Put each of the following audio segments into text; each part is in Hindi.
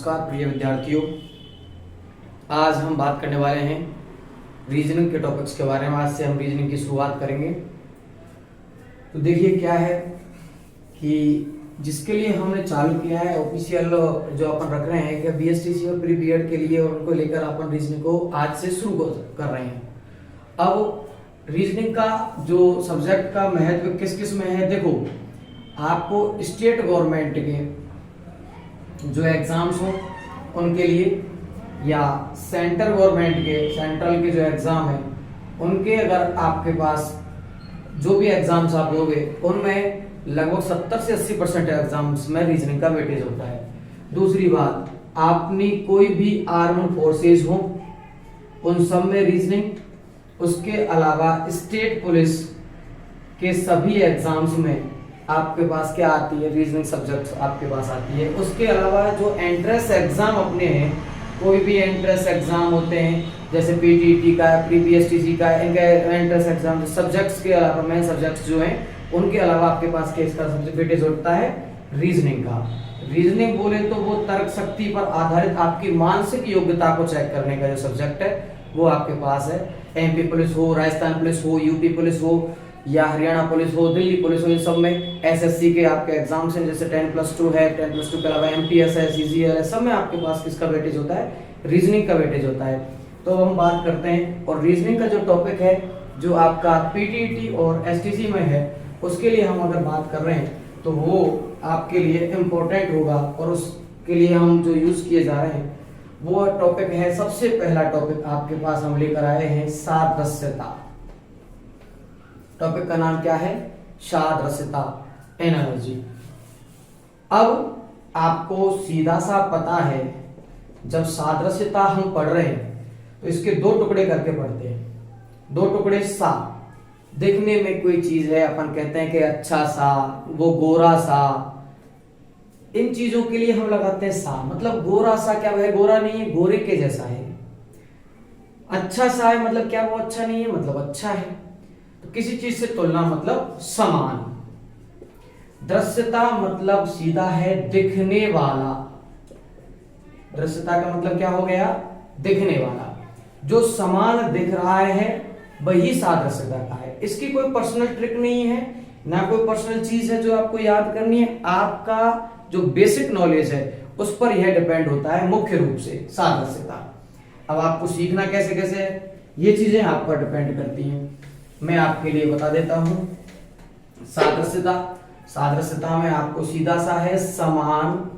नमस्कार प्रिय विद्यार्थियों। आज हम बात करने वाले हैं रीजनिंग के टॉपिक्स के बारे में। आज से हम रीजनिंग की शुरुआत करेंगे। तो देखिए क्या है कि जिसके लिए हमने चालू किया है ऑफिशियल जो अपन रख रहे हैं कि बीएसटीसी और प्री बीएड के लिए, और उनको लेकर अपन रीजनिंग को आज से शुरू कर रहे हैं। अब रीजनिंग का जो सब्जेक्ट का महत्व किस किस में है, देखो आपको स्टेट गवर्नमेंट के जो एग्जाम्स हो उनके लिए, या सेंट्रल गवर्नमेंट के सेंट्रल के जो एग्जाम है उनके, अगर आपके पास जो भी एग्जाम्स आप दोगे उनमें लगभग 70 से 80% एग्जाम्स में रीजनिंग का वेटेज होता है। दूसरी बात, आपने कोई भी आर्म्ड फोर्सेस हो उन सब में रीजनिंग, उसके अलावा स्टेट पुलिस के सभी एग्जाम्स में आपके पास क्या आती है, रीजनिंग सब्जेक्ट आपके पास आती है। उसके अलावा जो एंट्रेंस एग्जाम अपने हैं, कोई भी एंट्रेंस एग्जाम होते हैं जैसे पीटीटी का, प्री बीएसटीसी का, इनका एंट्रेंस एग्जाम सब्जेक्ट्स के अलावा मेन सब्जेक्ट्स जो हैं उनके अलावा आपके पास किसका सब्जेक्ट वेटेज होता है, रीजनिंग का। रीजनिंग बोले तो वो तर्क शक्ति पर आधारित आपकी मानसिक योग्यता को चेक करने का जो सब्जेक्ट है वो आपके पास है। एमपी पुलिस हो, राजस्थान पुलिस हो, यूपी पुलिस हो, या हरियाणा पुलिस हो, दिल्ली पुलिस हो, इन सब में एसएससी के आपके एग्जाम्स हैं जैसे 10+2 है, 10+2 के अलावा एमटीएस है, सीजीएल है, सब में आपके पास किसका वेटेज होता है, रीजनिंग का वेटेज होता है। तो हम बात करते हैं, और रीजनिंग का जो टॉपिक है जो आपका पीटीटी और एसटीसी में है उसके लिए हम अगर बात कर रहे हैं तो वो आपके लिए इम्पोर्टेंट होगा, और उसके लिए हम जो यूज किए जा रहे हैं वो टॉपिक है, सबसे पहला टॉपिक आपके पास हम लेकर आए हैं सादृश्यता। टॉपिक का नाम क्या है, सादृश्यता, एनालॉजी। अब आपको सीधा सा पता है जब सादृश्यता हम पढ़ रहे हैं तो इसके दो टुकड़े करके पढ़ते हैं। दो टुकड़े, सा, दिखने में कोई चीज है, अपन कहते हैं कि अच्छा सा, वो गोरा सा, इन चीजों के लिए हम लगाते हैं सा। मतलब गोरा सा क्या है, गोरा नहीं है, गोरे के जैसा है। अच्छा सा है मतलब क्या, वो अच्छा नहीं है मतलब अच्छा है। तो किसी चीज से तुलना मतलब समान। दृश्यता मतलब सीधा है दिखने वाला। दृश्यता का मतलब क्या हो गया, दिखने वाला। जो समान दिख रहा है वही सादृश्यता का है। इसकी कोई पर्सनल ट्रिक नहीं है, ना कोई पर्सनल चीज है जो आपको याद करनी है। आपका जो बेसिक नॉलेज है उस पर यह डिपेंड होता है मुख्य रूप से, सादृश्यता। अब आपको सीखना कैसे कैसे है, ये चीजें आप पर डिपेंड करती हैं। मैं आपके लिए बता देता हूं। सादृश्यता, सादृश्यता में आपको सीधा सा है समान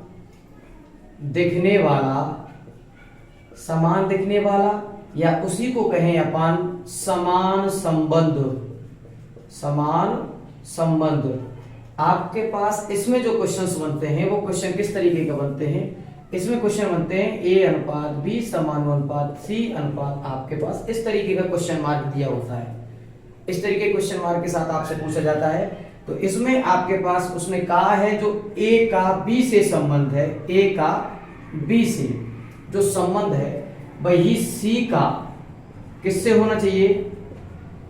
दिखने वाला, समान दिखने वाला, या उसी को कहें अपन समान संबंध। समान संबंध आपके पास इसमें जो क्वेश्चंस बनते हैं वो क्वेश्चन किस तरीके के बनते हैं, इसमें क्वेश्चन बनते हैं ए अनुपात बी समानुपात सी अनुपात, आपके पास इस तरीके का क्वेश्चन मार्क दिया होता है। इस तरीके के क्वेश्चन मार्क के साथ आपसे पूछा जाता है। तो इसमें आपके पास उसने कहा है जो ए का बी से संबंध है, ए का बी से जो संबंध है वही सी का किससे होना चाहिए,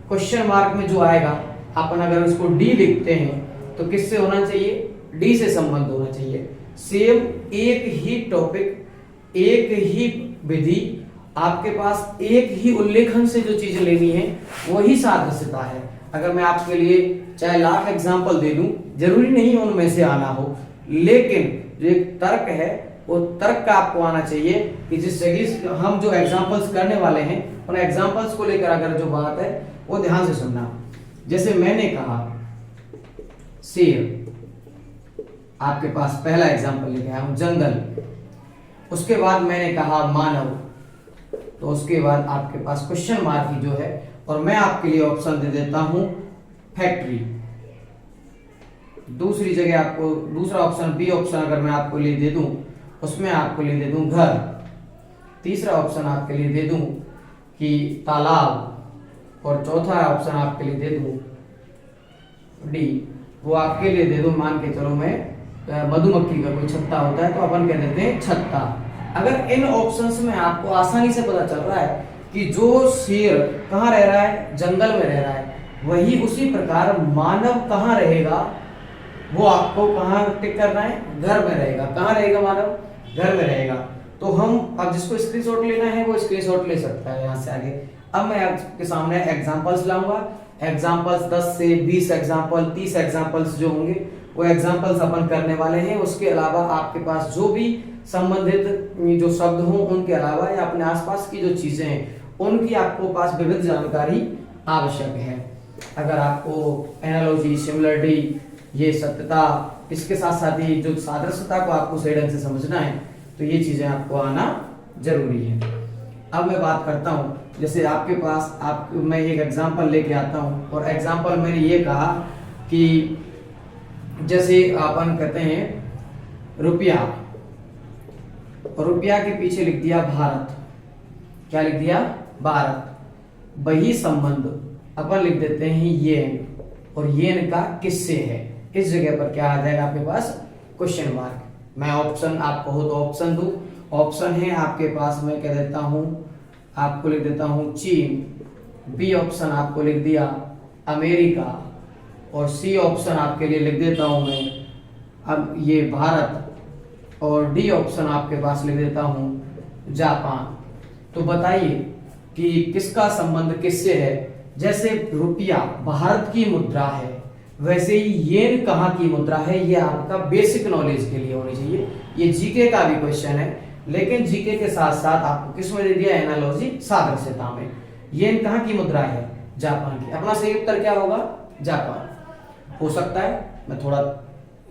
क्वेश्चन मार्क में जो आएगा, अपन अगर उसको डी लिखते हैं तो किससे होना चाहिए, डी से संबंध होना चाहिए। सेम एक ही टॉपिक, एक ही विधि, आपके पास एक ही उल्लेखन से जो चीजें लेनी है वही सादृश्यता है। अगर मैं आपके लिए चाहे लाख एग्जाम्पल दे दूं, जरूरी नहीं उनमें से आना हो, लेकिन जो एक तर्क है वो तर्क का आपको आना चाहिए कि जिस जगह हम जो एग्जाम्पल्स करने वाले हैं उन एग्जाम्पल्स को लेकर अगर जो बात है वो ध्यान से सुनना। जैसे मैंने कहा शेर, आपके पास पहला एग्जाम्पल लेके आया हूं जंगल। उसके बाद मैंने कहा मानव, तो उसके बाद आपके पास क्वेश्चन मार्क ही जो है, और मैं आपके लिए ऑप्शन दे देता हूं फैक्ट्री। दूसरी जगह आपको दूसरा ऑप्शन, बी ऑप्शन अगर मैं आपको लिए दे दूं, उसमें आपको लिए दे दूं घर। तीसरा ऑप्शन आपके लिए दे दूं कि तालाब, और चौथा ऑप्शन आपके लिए दे दूं डी, वो आपके लिए दे दूं मान के चलो मैं मधुमक्खी का कोई छत्ता होता है तो अपन कह देते हैं छत्ता। अगर इन ऑप्शंस में आपको आसानी से पता चल रहा है कि जो शेर कहाँ रह रहा है, जंगल में रह रहा है, वही उसी प्रकार मानव कहाँ रहेगा, वो आपको कहाँ टिक करना है, घर में रहेगा। कहाँ रहेगा मानव, घर में रहेगा। तो हम अब जिसको स्क्रीनशॉट लेना है वो स्क्रीनशॉट ले सकता है यहाँ से आगे। अब मैं आपके सामने एग्जांपल्स लाऊंगा, एग्जांपल्स 10 से 20 एग्जांपल, 30 एग्जांपल्स जो होंगे वो एग्जांपल्स अपन करने वाले हैं। उसके अलावा आपके पास जो भी संबंधित जो शब्द हों उनके अलावा या अपने आसपास की जो चीजें हैं उनकी आपको पास विविध जानकारी आवश्यक है। अगर आपको एनालॉजी, सिमिलरिटी, ये सत्यता, इसके साथ साथ ही जो सादृश्यता को आपको सही ढंग से समझना है तो ये चीजें आपको आना जरूरी है। अब मैं बात करता हूं, जैसे आपके पास मैं एक एग्जांपल लेके आता हूं और एग्जांपल मैंने ये कहा कि जैसे अपन कहते हैं रुपया, और रुपया के पीछे लिख दिया भारत। क्या लिख दिया? भारत। वही संबंध अपन लिख देते हैं येन, और येन का किससे है। इस जगह पर क्या आ जाएगा आपके पास? Question mark. मैं ऑप्शन आपको हो तो ऑप्शन दूं। ऑप्शन है आपके पास, मैं कह देता हूं, आपको लिख देता हूं चीन। बी ऑप्शन आपको लिख दिया अमेरिका, और सी ऑप्शन आपके लिए लिख देता हूं मैं अब ये भारत, और डी ऑप्शन आपके पास लिख देता हूं जापान। तो बताइए कि किसका संबंध किससे है। जैसे रुपया भारत की मुद्रा है, वैसे ही येन कहाँ की मुद्रा है, ये आपका बेसिक नॉलेज के लिए होनी चाहिए। ये जीके का भी क्वेश्चन है, लेकिन जीके के साथ साथ आपको किस में दे दिया? एनालॉजी, सादृश्यता में। येन कहाँ की मुद्रा है? जापान की। अपना सही उत्तर क्या होगा? जापान। हो सकता है मैं थोड़ा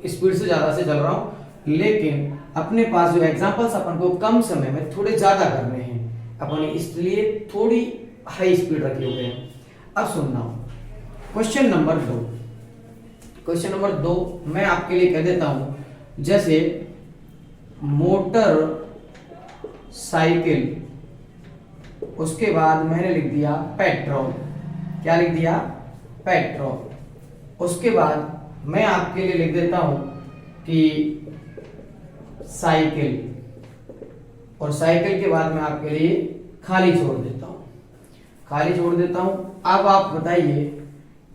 स्पीड से ज्यादा से चल रहा हूं, लेकिन अपने पास जो एग्जांपल्स अपन को कम समय में थोड़े ज्यादा करने हैं, अपन इसलिए थोड़ी हाई स्पीड रखे हुए हैं। अब सुनना, क्वेश्चन नंबर 2। क्वेश्चन नंबर 2 मैं आपके लिए कह देता हूं, जैसे मोटर साइकिल, उसके बाद मैंने लिख दिया पेट्रोल। क्या लिख दिया? पेट्रोल। उसके बाद मैं आपके लिए लिख देता हूं कि साइकिल, और साइकिल के बाद मैं आपके लिए खाली छोड़ देता हूं, खाली छोड़ देता हूं। अब आप बताइए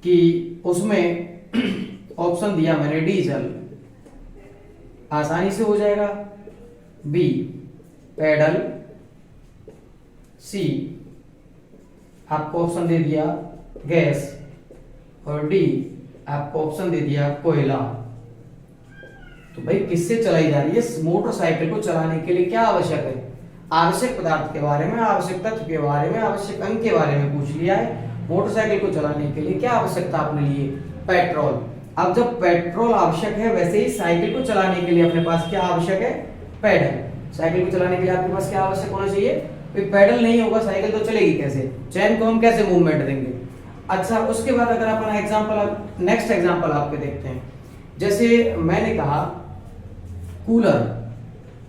कि उसमें ऑप्शन दिया मैंने डीजल, आसानी से हो जाएगा। बी पेडल, सी आपको ऑप्शन दे दिया गैस, और डी आपको ऑप्शन दे दिया कोयला। तो भाई किससे चलाई जा रही है? मोटरसाइकिल को चलाने के लिए क्या आवश्यक है? आवश्यक पदार्थ के बारे में, आवश्यक तत्व के बारे में, आवश्यक अंक के बारे में पूछ लिया है। मोटरसाइकिल को चलाने के लिए क्या आवश्यकता आपने लिए? पेट्रोल। अब जब पेट्रोल आवश्यक है, वैसे ही साइकिल को चलाने के लिए अपने पास क्या आवश्यक है? पेडल। साइकिल को चलाने के लिए आपके पास क्या आवश्यक होना चाहिए? पेडल नहीं होगा साइकिल तो चलेगी कैसे? चैन को हम कैसे मूवमेंट देंगे? अच्छा, उसके बाद अगर अपन एग्जांपल, नेक्स्ट एग्जांपल आपके देखते हैं। जैसे मैंने कहा कूलर,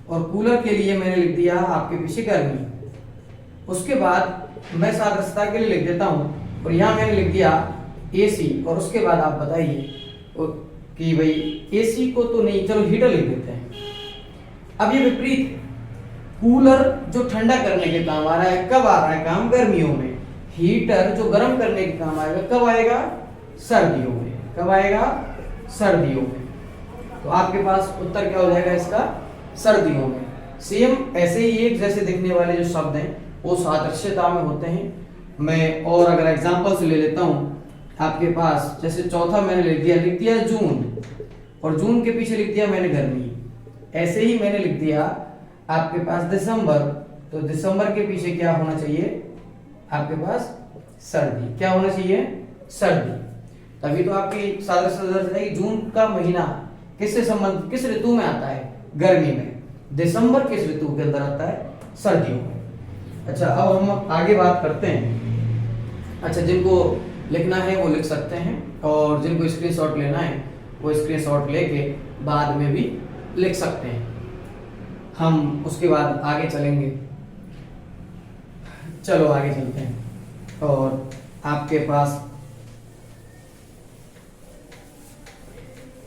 और कूलर के लिए मैंने लिख दिया आपके पीछे गर्मी। उसके बाद मैं सादृश्यता के लिए लिख देता हूं, और यहां मैंने लिख दिया एसी, और उसके बाद आप बताइए कि भाई एसी को तो नहीं, चलो हीटर लिख देते हैं। अब ये विपरीत, कूलर जो ठंडा करने के काम आ रहा है, कब आ रहा है काम? गर्मियों में। हीटर जो गर्म करने के काम आएगा, कब आएगा? सर्दियों में। कब आएगा? सर्दियों में। तो आपके पास उत्तर क्या हो जाएगा इसका? सर्दियों में। सेम ऐसे ही एक जैसे दिखने वाले जो शब्द हैं वो सादृश्यता में होते हैं। मैं और अगर एग्जांपल से ले लेता हूं आपके पास, जैसे चौथा मैंने लिख दिया जून, और जून के पीछे लिख दिया मैंने गर्मी। ऐसे ही मैंने लिख दिया आपके पास दिसंबर, तो दिसंबर के पीछे क्या होना चाहिए आपके पास? सर्दी। क्या होना चाहिए? सर्दी। तभी तो आपकी सादृश्यता है कि जून का महीना किससे संबंध, किस ऋतु में आता है? गर्मी में। दिसंबर किस ऋतु के अंदर आता है? सर्दियों में। अच्छा, अब हम आगे बात करते हैं। अच्छा, जिनको लिखना है वो लिख सकते हैं, और जिनको स्क्रीनशॉट लेना है वो स्क्रीनशॉट लेके बाद में भी लिख सकते हैं। हम उसके बाद आगे चलेंगे। चलो आगे चलते हैं। और आपके पास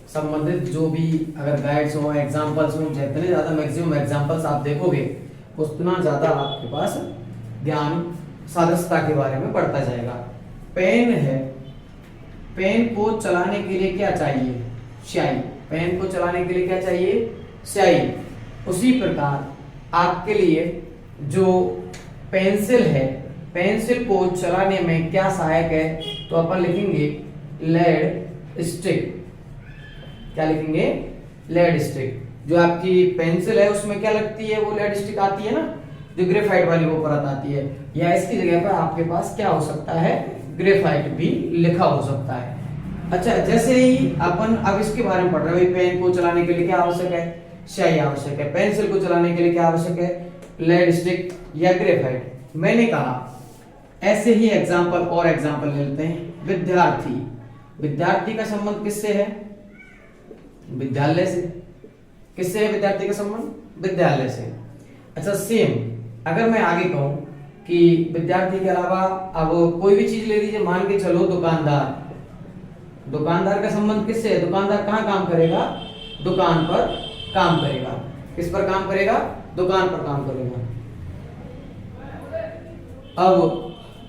संबंधित जो भी अगर गाइड्स हो, एग्जांपल्स हो, जितने ज्यादा मैक्सिमम एग्जांपल्स आप देखोगे उतना ज्यादा आपके पास ज्ञान सादृश्यता के बारे में बढ़ता जाएगा। पेन है, पेन को चलाने के लिए क्या चाहिए? स्याही। पेन को चलाने के लिए क्या चाहिए? स्याही। उसी प्रकार आपके लिए जो पेंसिल है, पेंसिल को चलाने में क्या सहायक है, तो अपन लिखेंगे लेड स्टिक। क्या लिखेंगे? Lead stick. जो आपकी पेंसिल है उसमें क्या लगती है, वो लेड स्टिक आती है ना, जो ग्रेफाइट वाली वो परत आती है, या इसकी जगह पर आपके पास क्या हो सकता है, ग्रेफाइट भी लिखा हो सकता है। अच्छा, जैसे ही अपन अब इसके बारे में पढ़ रहे हैं, पेन को चलाने के लिए क्या आवश्यक है, स्याही आवश्यक है। पेंसिल को चलाने के लिए क्या आवश्यक है, लेड स्टिक या ग्रेफाइट। मैंने कहा ऐसे ही एग्जाम्पल और एग्जाम्पल ले लेते हैं। विद्यार्थी, विद्यार्थी का संबंध किससे है, विद्यालय से। किससे है विद्यार्थी का संबंध, विद्यालय से। अच्छा, सेम अगर मैं आगे कहूं कि विद्यार्थी के अलावा अब कोई भी चीज ले लीजिए, मान के चलो दुकानदार, दुकानदार का संबंध किससे है, दुकानदार कहाँ काम करेगा, दुकान पर काम करेगा। किस पर काम करेगा, दुकान पर काम करेगा। अब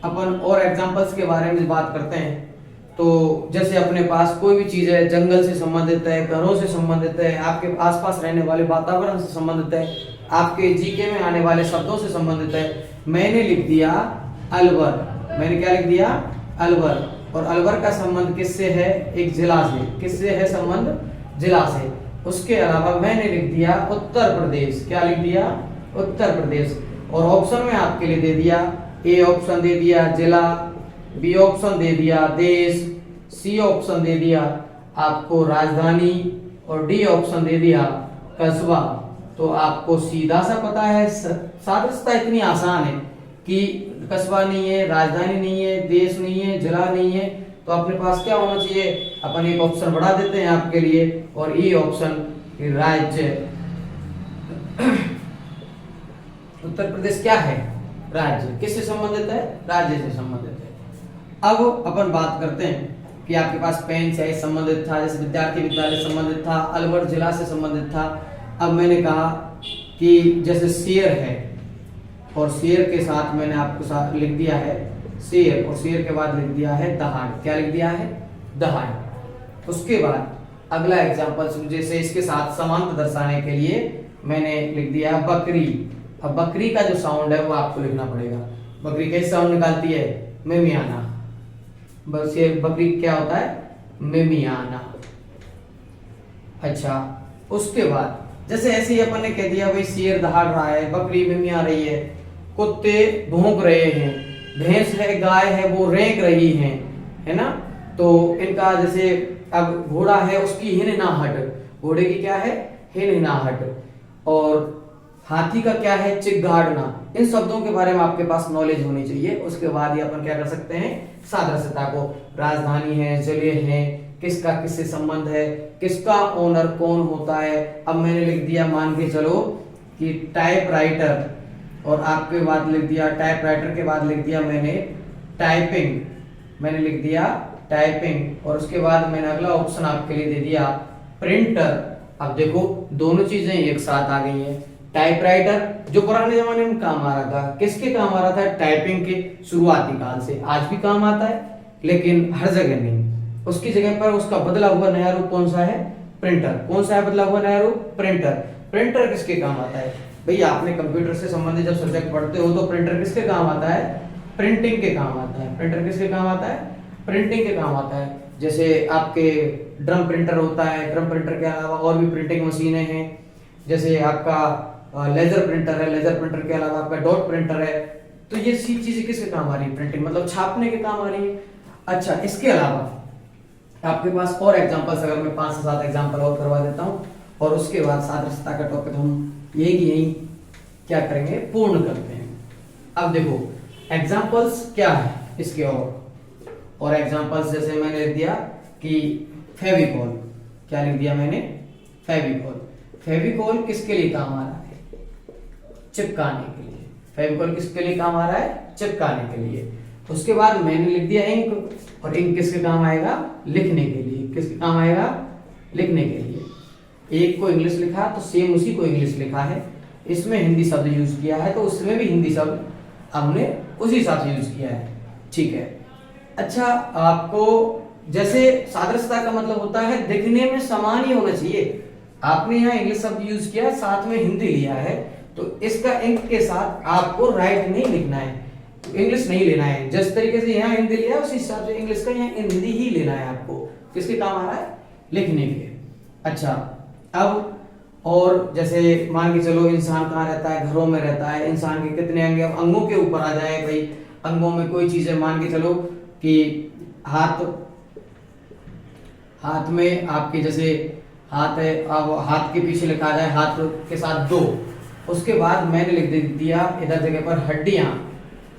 अपन और एग्जांपल्स के बारे में बात करते हैं। तो जैसे अपने पास कोई भी चीज है, जंगल से संबंधित है, घरों से संबंधित है, आपके आसपास रहने वाले वातावरण से संबंधित है, आपके जीके में आने वाले शब्दों से संबंधित है। मैंने लिख दिया अलवर। मैंने क्या लिख दिया, अलवर। और अलवर का संबंध किससे है, एक जिला से। किससे है संबंध, जिला से। उसके अलावा मैंने लिख दिया उत्तर प्रदेश। क्या लिख दिया, उत्तर प्रदेश। और ऑप्शन में आपके लिए दे दिया, ए ऑप्शन दे दिया जिला, बी ऑप्शन दे दिया देश, सी ऑप्शन दे दिया आपको राजधानी, और डी ऑप्शन दे दिया कस्बा। तो आपको सीधा सा पता है, सादृश्यता इतनी आसान है कि कस्बा नहीं है, राजधानी नहीं है, देश नहीं है, जिला नहीं है, तो अपने पास क्या होना चाहिए, अपन एक ऑप्शन बढ़ा देते हैं आपके लिए, और ई ऑप्शन राज्य। उत्तर प्रदेश क्या है, राज्य। किससे संबंधित है, राज्य से संबंधित है। अब अपन बात करते हैं कि आपके पास पेन से संबंधित था, जैसे विद्यार्थी विद्यालय संबंधित था, अलवर जिला से संबंधित था। अब मैंने कहा कि जैसे शेर है, और शेर के साथ मैंने आपको लिख दिया है शेर, और शेर के बाद लिख दिया है दहाड़। क्या लिख दिया है, दहाड़। उसके बाद अगला एग्जांपल, जैसे इसके साथ समानता दर्शाने के लिए मैंने लिख दिया बकरी। अब बकरी का जो साउंड है वो आपको लिखना पड़ेगा। बकरी कैसे साउंड निकालती है, मिमियाना। बस ये बकरी क्या होता है, मिमियाना। अच्छा, उसके बाद जैसे ऐसे ही अपन ने कह दिया भाई शेर दहाड़ रहा है, बकरी मिमिया रही है, कुत्ते भौंक रहे हैं, भैंस है गाय है वो रेंक रही है ना। तो इनका जैसे अब घोड़ा है उसकी हिनहिनाहट, घोड़े की क्या है, हिनहिनाहट। और हाथी का क्या है, चिघाड़ना। इन शब्दों के बारे में आपके पास नॉलेज होनी चाहिए। उसके बाद ही अपन क्या कर सकते हैं, सादृश्यता को, राजधानी है, जिले हैं, किसका किससे संबंध है, किसका ओनर कौन होता है। अब मैंने लिख दिया, मान के चलो कि टाइपराइटर, और आपके बाद लिख दिया टाइपराइटर के बाद लिख दिया मैंने टाइपिंग। मैंने लिख दिया टाइपिंग, और उसके बाद मैंने अगला ऑप्शन आपके लिए दे दिया प्रिंटर। अब देखो दोनों चीजें एक साथ आ गई हैं। टाइपराइटर जो पुराने जमाने में काम आ रहा था, किसके काम आ रहा था, टाइपिंग के शुरुआती काल से, आज भी काम आता है लेकिन हर जगह नहीं। उसकी जगह पर उसका बदला हुआ नया रूप कौन सा है, प्रिंटर। कौन सा है बदला हुआ नया रूप, प्रिंटर। प्रिंटर किसके काम आता है भैया, आपने कंप्यूटर से संबंधित जब सब्जेक्ट पढ़ते हो तो प्रिंटर किसके काम आता है, प्रिंटिंग के काम आता है। प्रिंटर किसके काम आता है, प्रिंटिंग के काम आता है। जैसे आपके ड्रम प्रिंटर होता है, ड्रम प्रिंटर के अलावा और भी प्रिंटिंग मशीनें हैं, जैसे आपका लेजर प्रिंटर है, लेजर प्रिंटर के अलावा आपका डॉट प्रिंटर है। तो ये सी चीजें किसके काम आ रही है, प्रिंटिंग मतलब छापने के काम आ रही है। अच्छा, इसके अलावा आपके पास और एग्जांपल्स, अगर मैं 5 से 7 एग्जांपल और करवा देता हूं, और उसके बाद सादृश्यता का टॉपिक हम यही क्या करेंगे, पूर्ण करते हैं। अब देखो एग्जांपल्स क्या है इसके, और एग्जांपल्स जैसे मैंने लिख दिया कि फेविकॉल। क्या लिख दिया मैंने, फेविकॉल। फेविकॉल किसके लिए काम आ रहा है, चिपकाने के लिए। फेविकॉल किसके लिए काम आ रहा है, चिपकाने के लिए। उसके बाद मैंने लिख दिया इंक, और इंक किसके काम आएगा, लिखने के लिए। किसके काम आएगा, लिखने के लिए। एक को इंग्लिश लिखा तो सेम उसी को इंग्लिश लिखा है, इसमें हिंदी शब्द यूज किया है तो उसमें भी हिंदी शब्द हमने उसी हिसाब से यूज किया है, ठीक है। अच्छा, आपको जैसे सादृश्यता का मतलब होता है दिखने में समान ही होना चाहिए, आपने यहाँ इंग्लिश शब्द यूज किया, साथ में हिंदी लिया है, तो इसका इंक के साथ आपको राइट नहीं लिखना है, इंग्लिश नहीं लेना है। जिस तरीके से यहाँ हिंदी लिया है उसी हिसाब से इंग्लिश का यहाँ हिंदी ही लेना है आपको। किसके काम आ रहा है? लिखने के। अच्छा, अब और जैसे मान के चलो इंसान कहाँ रहता है? घरों में रहता है। इंसान के कितने अंग? अब अंगों के ऊपर आ जाए भाई। अंगों में कोई चीज है, मान के चलो कि हाथ में आपके जैसे हाथ है, अब हाथ के पीछे लिखा जाए हाथ के साथ 2, उसके बाद मैंने लिख दिया इधर जगह पर हड्डियां,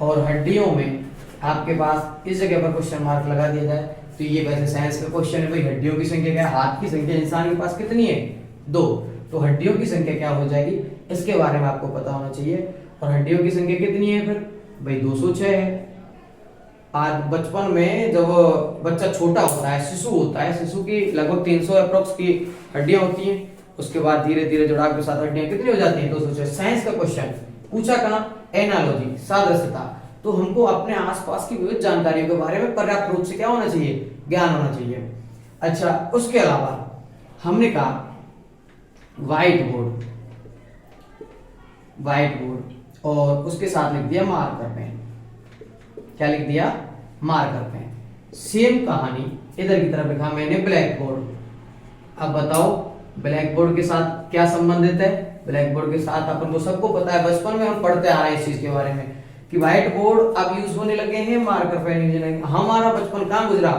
और हड्डियों में आपके पास इस जगह पर क्वेश्चन मार्क लगा दिया जाए, तो ये वैसे साइंस का क्वेश्चन है भाई। हड्डियों की संख्या क्या है? हाथ की संख्या इंसान के पास कितनी है? 2। तो हड्डियों की संख्या क्या हो जाएगी इसके बारे में आपको पता होना चाहिए। और हड्डियों की संख्या कितनी है फिर भाई? 206 है। आज बचपन में जब बच्चा छोटा होता है, शिशु होता है, शिशु की लगभग 300 अप्रोक्स की हड्डियां होती हैं। उसके बाद धीरे धीरे जुड़ाव के साथ हड्डियां कितनी हो जाती हैं? 206। साइंस का क्वेश्चन पूछा कहां? एनालॉजी, सादृश्यता। तो हमको अपने आसपास की विविध जानकारियों के बारे में पर्याप्त रूप से क्या होना चाहिए? ज्ञान होना चाहिए। अच्छा, उसके अलावा हमने कहा व्हाइट बोर्ड और उसके साथ लिख दिया मार्कर पेन। क्या लिख दिया? Marker pen. सेम कहानी इधर की तरफ लिखा मैंने ब्लैक बोर्ड। अब बताओ ब्लैक बोर्ड के साथ क्या संबंधित है? ब्लैक बोर्ड के साथ अपन को सबको पता है, बचपन में हम पढ़ते आ रहे हैं इस चीज के बारे में कि व्हाइट बोर्ड अब यूज होने लगे हैं, मार्कर पेन यूज होने लगे। हमारा बचपन कहां गुजरा?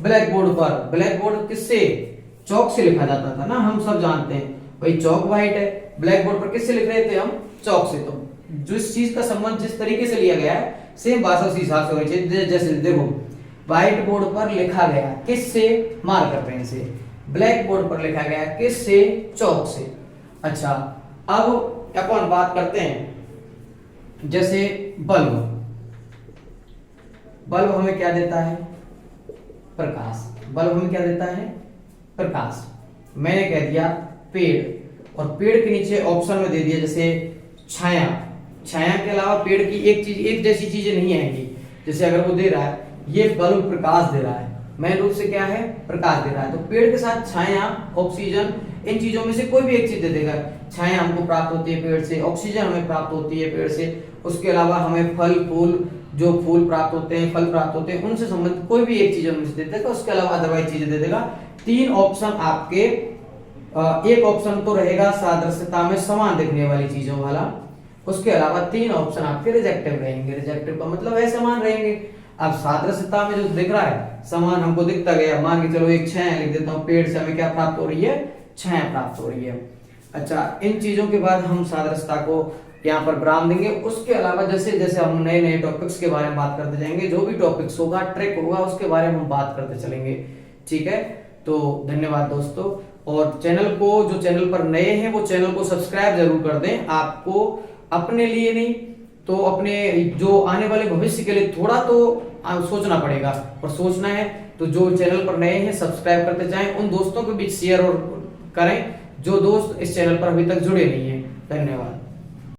ब्लैक बोर्ड पर। ब्लैक बोर्ड किससे? चौक से लिखा जाता था ना, हम सब जानते हैं भाई। चौक व्हाइट है, ब्लैक बोर्ड पर किससे लिख रहे थे हम? चौक से। तो जिस चीज का संबंध जिस तरीके से लिया गया है सेम भाषा उसी हिसाब से होनी चाहिए। जैसे देखो व्हाइट बोर्ड पर लिखा गया किससे? मार्कर पेन से। ब्लैक बोर्ड पर लिखा गया किससे? चौक से। अच्छा, अब अपन बात करते हैं जैसे बल्ब हमें क्या देता है? प्रकाश। बल्ब हमें क्या देता है? प्रकाश। मैंने कह दिया पेड़, और पेड़ के नीचे ऑप्शन में दे दिया जैसे छाया। छाया के अलावा पेड़ की एक जैसी चीजें नहीं आएंगी। जैसे अगर वो दे रहा है ये बल्ब प्रकाश दे रहा है, मेन रूप से क्या है? प्रकाश दे रहा है। तो पेड़ के साथ छाया, ऑक्सीजन, इन चीजों में से कोई भी एक चीज दे देगा। छाया हमको प्राप्त होती है पेड़ से, ऑक्सीजन हमें प्राप्त होती है पेड़ से, उसके अलावा हमें फल फूल, जो फूल प्राप्त होते हैं, फल प्राप्त होते हैं, उनसे संबंधित कोई भी एक चीज हमें दे देगा। उसके अलावा अदरवाइज चीजें दे देगा। 3 ऑप्शन आपके, एक ऑप्शन तो रहेगा सादृश्यता में समान दिखने वाली चीजों वाला, उसके अलावा 3 ऑप्शन आपके रिजेक्टिव रहेंगे। रिजेक्टिव का मतलब है समान रहेंगे। अब सादृश्यता में जो दिख रहा है समान हमको दिखता गया, मान के चलो एक छाया लिख देता हूं, पेड़ से हमें क्या प्राप्त हो रही है? छाया प्राप्त हो रही है। अच्छा, इन चीजों के बाद हम सादृश्यता को यहाँ पर विराम देंगे। उसके अलावा जैसे जैसे हम नए नए टॉपिक्स के बारे में बात करते जाएंगे, जो भी टॉपिक्स होगा, ट्रिक होगा, उसके बारे में हम बात करते चलेंगे। ठीक है, तो धन्यवाद दोस्तों। और चैनल को, जो चैनल पर नए हैं वो चैनल को सब्सक्राइब जरूर कर दें। आपको अपने लिए नहीं तो अपने जो आने वाले भविष्य के लिए थोड़ा तो सोचना पड़ेगा, और सोचना है तो जो चैनल पर नए हैं सब्सक्राइब करते जाएं, उन दोस्तों के बीच शेयर और करें जो दोस्त इस चैनल पर अभी तक जुड़े नहीं हैं। धन्यवाद।